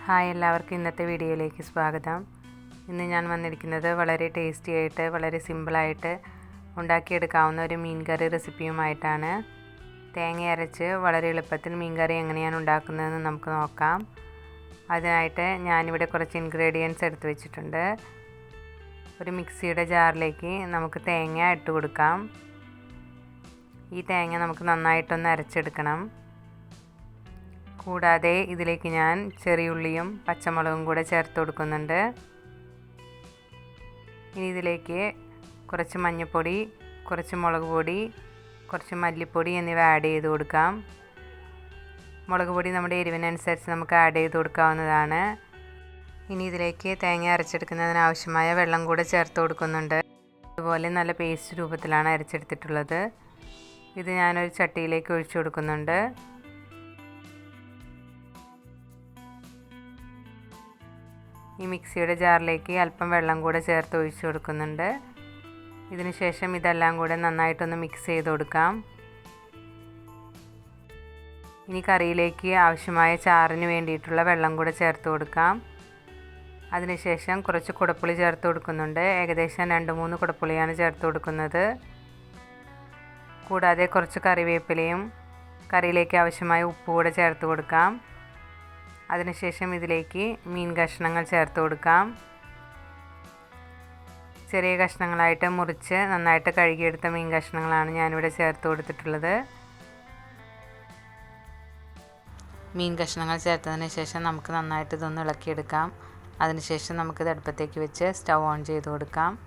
Hi, എല്ലാവർക്കും ഇന്നത്തെ വീഡിയോയിലേക്ക് സ്വാഗതം. ഇന്ന് ഞാൻ വന്നിരിക്കുന്നത് വളരെ ടേസ്റ്റി ആയിട്ട് വളരെ സിമ്പിളായിട്ട് ഉണ്ടാക്കിയെടുക്കാവുന്ന ഒരു മീൻ കറി റെസിപ്പിയുമായിട്ടാണ്. തേങ്ങ അരച്ച് വളരെ എളുപ്പത്തിൽ മീൻ കറി എങ്ങനെയാണ് ഉണ്ടാക്കുന്നതെന്ന് നമുക്ക് നോക്കാം. അതിനായിട്ട് ഞാനിവിടെ കുറച്ച് ഇൻഗ്രീഡിയൻസ് എടുത്ത് വെച്ചിട്ടുണ്ട്. ഒരു മിക്സിയുടെ ജാറിലേക്ക് നമുക്ക് തേങ്ങ ഇട്ട് കൊടുക്കാം. ഈ തേങ്ങ നമുക്ക് നന്നായിട്ടൊന്ന് അരച്ചെടുക്കണം. കൂടാതെ ഇതിലേക്ക് ഞാൻ ചെറിയുള്ളിയും പച്ചമുളകും കൂടെ ചേർത്ത് കൊടുക്കുന്നുണ്ട്. ഇനി ഇതിലേക്ക് കുറച്ച് മഞ്ഞൾപ്പൊടി, കുറച്ച് മുളക് പൊടി, കുറച്ച് മല്ലിപ്പൊടി എന്നിവ ആഡ് ചെയ്ത് കൊടുക്കാം. മുളക് പൊടി നമ്മുടെ എരിവിനനുസരിച്ച് നമുക്ക് ആഡ് ചെയ്ത് കൊടുക്കാവുന്നതാണ്. ഇനി ഇതിലേക്ക് തേങ്ങ അരച്ചെടുക്കുന്നതിന് ആവശ്യമായ വെള്ളം കൂടെ ചേർത്ത് കൊടുക്കുന്നുണ്ട്. അതുപോലെ നല്ല പേസ്റ്റ് രൂപത്തിലാണ് അരച്ചെടുത്തിട്ടുള്ളത്. ഇത് ഞാനൊരു ചട്ടിയിലേക്ക് ഒഴിച്ചു കൊടുക്കുന്നുണ്ട്. ഈ മിക്സിയുടെ ജാറിലേക്ക് അല്പം വെള്ളം കൂടെ ചേർത്ത് ഒഴിച്ചു കൊടുക്കുന്നുണ്ട്. ഇതിന് ശേഷം ഇതെല്ലാം കൂടെ നന്നായിട്ടൊന്ന് മിക്സ് ചെയ്ത് കൊടുക്കാം. ഇനി കറിയിലേക്ക് ആവശ്യമായ ചാറിന് വേണ്ടിയിട്ടുള്ള വെള്ളം കൂടെ ചേർത്ത് കൊടുക്കാം. അതിനുശേഷം കുറച്ച് കുടപ്പുളി ചേർത്ത് കൊടുക്കുന്നുണ്ട്. ഏകദേശം 2-3 കുടപ്പുളിയാണ് ചേർത്ത് കൊടുക്കുന്നത്. കൂടാതെ കുറച്ച് കറിവേപ്പിലയും കറിയിലേക്ക് ആവശ്യമായ ഉപ്പ് കൂടെ ചേർത്ത് കൊടുക്കാം. അതിനുശേഷം ഇതിലേക്ക് മീൻ കഷ്ണങ്ങൾ ചേർത്ത് കൊടുക്കാം. ചെറിയ കഷ്ണങ്ങളായിട്ട് മുറിച്ച് നന്നായിട്ട് കഴുകിയെടുത്ത മീൻ കഷ്ണങ്ങളാണ് ഞാനിവിടെ ചേർത്ത് കൊടുത്തിട്ടുള്ളത്. മീൻ കഷ്ണങ്ങൾ ചേർത്തതിന് ശേഷം നമുക്ക് നന്നായിട്ട് ഇതൊന്ന് ഇളക്കിയെടുക്കാം. അതിനുശേഷം നമുക്കിത് അടുപ്പത്തേക്ക് വെച്ച് സ്റ്റൗ ഓൺ ചെയ്ത് കൊടുക്കാം.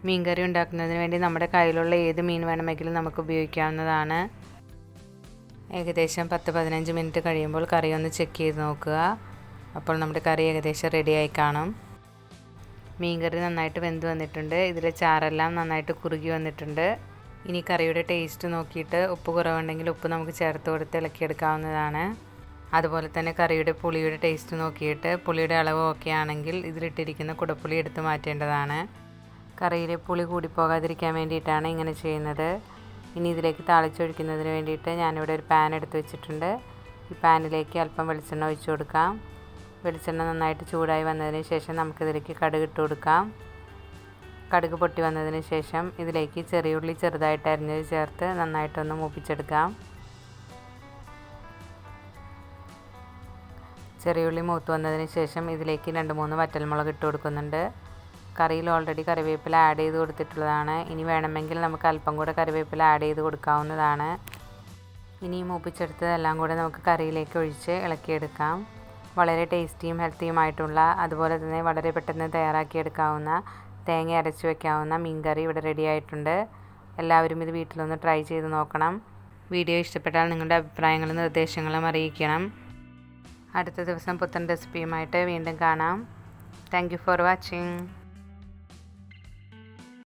മീൻ കറി ഉണ്ടാക്കുന്നതിന് വേണ്ടി നമ്മുടെ കയ്യിലുള്ള ഏത് മീൻ വേണമെങ്കിലും നമുക്ക് ഉപയോഗിക്കാവുന്നതാണ്. ഏകദേശം 10-15 മിനിറ്റ് കഴിയുമ്പോൾ കറി ഒന്ന് ചെക്ക് ചെയ്ത് നോക്കുക. അപ്പോൾ നമ്മുടെ കറി ഏകദേശം റെഡിയായി കാണും. മീൻ കറി നന്നായിട്ട് വെന്ത് വന്നിട്ടുണ്ട്. ഇതിലെ ചാറെല്ലാം നന്നായിട്ട് കുറുകി വന്നിട്ടുണ്ട്. ഇനി കറിയുടെ ടേസ്റ്റ് നോക്കിയിട്ട് ഉപ്പ് കുറവുണ്ടെങ്കിൽ ഉപ്പ് നമുക്ക് ചേർത്ത് കൊടുത്ത് ഇളക്കിയെടുക്കാവുന്നതാണ്. അതുപോലെ തന്നെ കറിയുടെ പുളിയുടെ ടേസ്റ്റ് നോക്കിയിട്ട് പുളിയുടെ അളവ് ഓക്കെ ആണെങ്കിൽ ഇതിലിട്ടിരിക്കുന്ന കുടപ്പുളി എടുത്ത് മാറ്റേണ്ടതാണ്. കറിയിലെ പുളി കൂടിപ്പോകാതിരിക്കാൻ വേണ്ടിയിട്ടാണ് ഇങ്ങനെ ചെയ്യുന്നത്. ഇനി ഇതിലേക്ക് താളിച്ചൊഴിക്കുന്നതിന് വേണ്ടിയിട്ട് ഞാനിവിടെ ഒരു പാൻ എടുത്ത് വെച്ചിട്ടുണ്ട്. ഈ പാനിലേക്ക് അല്പം വെളിച്ചെണ്ണ ഒഴിച്ച് കൊടുക്കാം. വെളിച്ചെണ്ണ നന്നായിട്ട് ചൂടായി വന്നതിന് ശേഷം നമുക്കിതിലേക്ക് കടുക് ഇട്ട് കൊടുക്കാം. കടുക് പൊട്ടി വന്നതിന് ശേഷം ഇതിലേക്ക് ചെറിയുള്ളി ചെറുതായിട്ട് അരിഞ്ഞത് ചേർത്ത് നന്നായിട്ടൊന്ന് മൂപ്പിച്ചെടുക്കാം. ചെറിയുള്ളി മൂത്ത് വന്നതിന് ശേഷം ഇതിലേക്ക് 2-3 വറ്റൽമുളക് ഇട്ട് കൊടുക്കുന്നുണ്ട്. കറിയിൽ ഓൾറെഡി കറിവേപ്പില ആഡ് ചെയ്ത് കൊടുത്തിട്ടുള്ളതാണ്. ഇനി വേണമെങ്കിൽ നമുക്ക് അല്പം കൂടെ കറിവേപ്പില ആഡ് ചെയ്ത് കൊടുക്കാവുന്നതാണ്. ഇനി മൂപ്പിച്ചെടുത്തതെല്ലാം കൂടെ നമുക്ക് കറിയിലേക്ക് ഒഴിച്ച് ഇളക്കിയെടുക്കാം. വളരെ ടേസ്റ്റിയും ഹെൽത്തിയുമായിട്ടുള്ള അതുപോലെ തന്നെ വളരെ പെട്ടെന്ന് തയ്യാറാക്കിയെടുക്കാവുന്ന തേങ്ങ അരച്ച് വയ്ക്കാവുന്ന മീൻ കറി ഇവിടെ റെഡി ആയിട്ടുണ്ട്. എല്ലാവരും ഇത് വീട്ടിലൊന്ന് ട്രൈ ചെയ്ത് നോക്കണം. വീഡിയോ ഇഷ്ടപ്പെട്ടാൽ നിങ്ങളുടെ അഭിപ്രായങ്ങളും നിർദ്ദേശങ്ങളും അറിയിക്കണം. അടുത്ത ദിവസം പുത്തൻ റെസിപ്പിയുമായിട്ട് വീണ്ടും കാണാം. Thank you for watching.